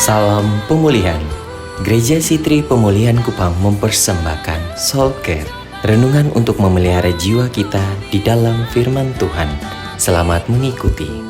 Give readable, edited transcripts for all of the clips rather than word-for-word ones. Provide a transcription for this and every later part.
Salam pemulihan. Gereja Sitri Pemulihan Kupang mempersembahkan Soul Care, renungan untuk memelihara jiwa kita di dalam firman Tuhan. Selamat mengikuti.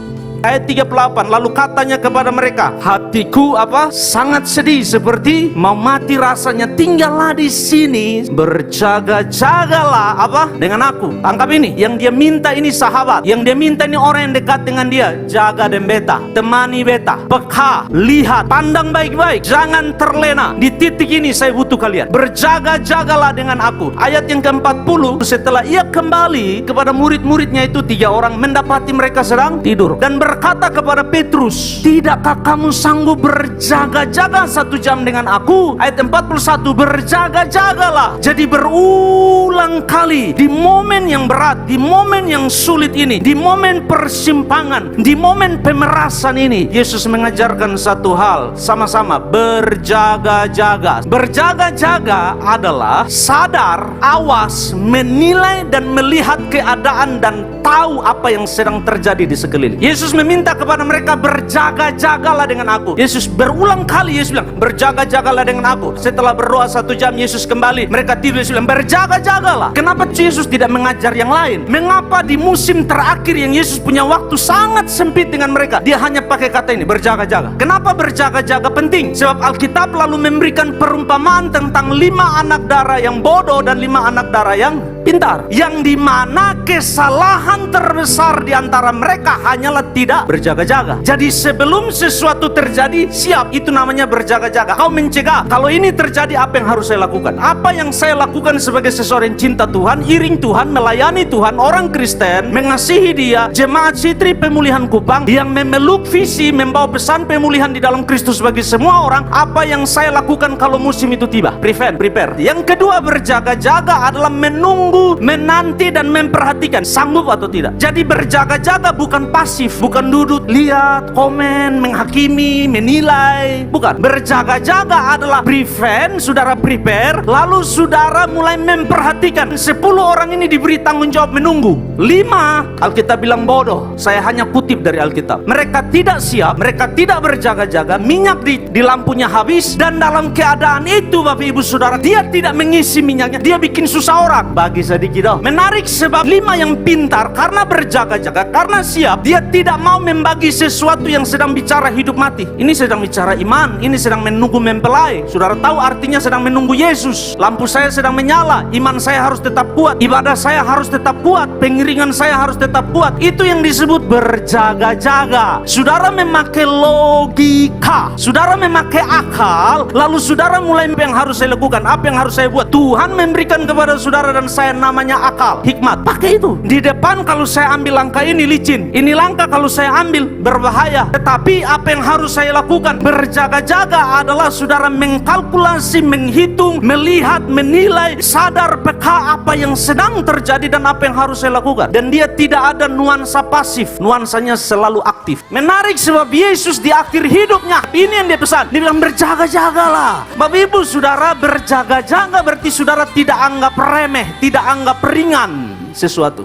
Ayat 38, lalu katanya kepada mereka, hatiku sangat sedih seperti mau mati rasanya, tinggallah di sini, berjaga-jagalah dengan aku. Tangkap ini, yang dia minta ini sahabat, yang dia minta ini orang yang dekat dengan dia. Jaga dan beta, temani beta, peka, lihat, pandang baik-baik, jangan terlena. Di titik ini saya butuh kalian, berjaga-jagalah dengan aku. Ayat yang ke-40, setelah ia kembali kepada murid-muridnya itu, 3 orang mendapati mereka sedang tidur dan berkata kepada Petrus, tidakkah kamu sanggup berjaga-jaga 1 jam dengan aku? Ayat 41, berjaga-jagalah. Jadi berulang kali di momen yang berat, di momen yang sulit ini, di momen persimpangan, di momen pemerasan ini, Yesus mengajarkan satu hal, sama-sama berjaga-jaga. Berjaga-jaga adalah sadar, awas, menilai dan melihat keadaan dan tahu apa yang sedang terjadi di sekeliling. Yesus meminta kepada mereka, berjaga-jagalah dengan aku. Yesus berulang kali Yesus bilang, berjaga-jagalah dengan aku. Setelah berdoa 1 jam, Yesus kembali, mereka tidur. Yesus bilang, berjaga-jagalah. Kenapa Yesus tidak mengajar yang lain? Mengapa di musim terakhir yang Yesus punya waktu sangat sempit dengan mereka, dia hanya pakai kata ini, berjaga-jaga? Kenapa berjaga-jaga penting? Sebab Alkitab lalu memberikan perumpamaan tentang 5 anak darah yang bodoh dan 5 anak darah yang pintar, yang dimana kesalahan terbesar di antara mereka hanyalah tidak berjaga-jaga. Jadi sebelum sesuatu terjadi, siap, itu namanya berjaga-jaga. Kau mencegah, kalau ini terjadi apa yang harus saya lakukan? Apa yang saya lakukan sebagai seseorang yang cinta Tuhan, iring Tuhan, melayani Tuhan, orang Kristen, mengasihi Dia, jemaat Sitri Pemulihan Kupang yang memeluk visi membawa pesan pemulihan di dalam Kristus bagi semua orang. Apa yang saya lakukan kalau musim itu tiba? Prepare. Yang kedua, berjaga-jaga adalah menunggu, menanti dan memperhatikan sanggup atau tidak. Jadi berjaga-jaga bukan pasif, bukan duduk, lihat, komen, menghakimi, menilai. Bukan. Berjaga-jaga adalah prevent, saudara prepare, lalu saudara mulai memperhatikan. 10 orang ini diberi tanggung jawab menunggu. 5, Alkitab bilang bodoh. Saya hanya kutip dari Alkitab. Mereka tidak siap, mereka tidak berjaga-jaga, minyak di lampunya habis, dan dalam keadaan itu Bapak Ibu Saudara, dia tidak mengisi minyaknya, dia bikin susah orang. Bagi sedikit menarik, sebab 5 yang pintar karena berjaga-jaga, karena siap, dia tidak mau membagi sesuatu yang sedang bicara hidup mati. Ini sedang bicara iman, ini sedang menunggu mempelai. Saudara tahu artinya sedang menunggu Yesus. Lampu saya sedang menyala, iman saya harus tetap kuat, ibadah saya harus tetap kuat, pengiringan saya harus tetap kuat. Itu yang disebut berjaga-jaga. Saudara memakai logika, saudara memakai akal, lalu saudara mulai, apa yang harus saya lakukan, apa yang harus saya buat. Tuhan memberikan kepada saudara dan saya namanya akal, hikmat. Pakai itu. Di depan kalau saya ambil langkah ini licin, ini langkah kalau saya ambil berbahaya. Tetapi apa yang harus saya lakukan? Berjaga-jaga adalah saudara mengkalkulasi, menghitung, melihat, menilai, sadar, peka apa yang sedang terjadi dan apa yang harus saya lakukan. Dan dia tidak ada nuansa pasif, nuansanya selalu aktif. Menarik, sebab Yesus di akhir hidupnya, ini yang dia pesan, dia bilang berjaga-jagalah. Bapak Ibu Saudara, berjaga-jaga berarti saudara tidak anggap remeh, tidak anggap ringan sesuatu.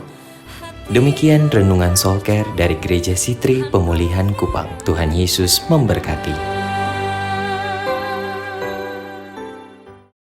Demikian renungan Soul Care dari Gereja Sitri Pemulihan Kupang. Tuhan Yesus memberkati.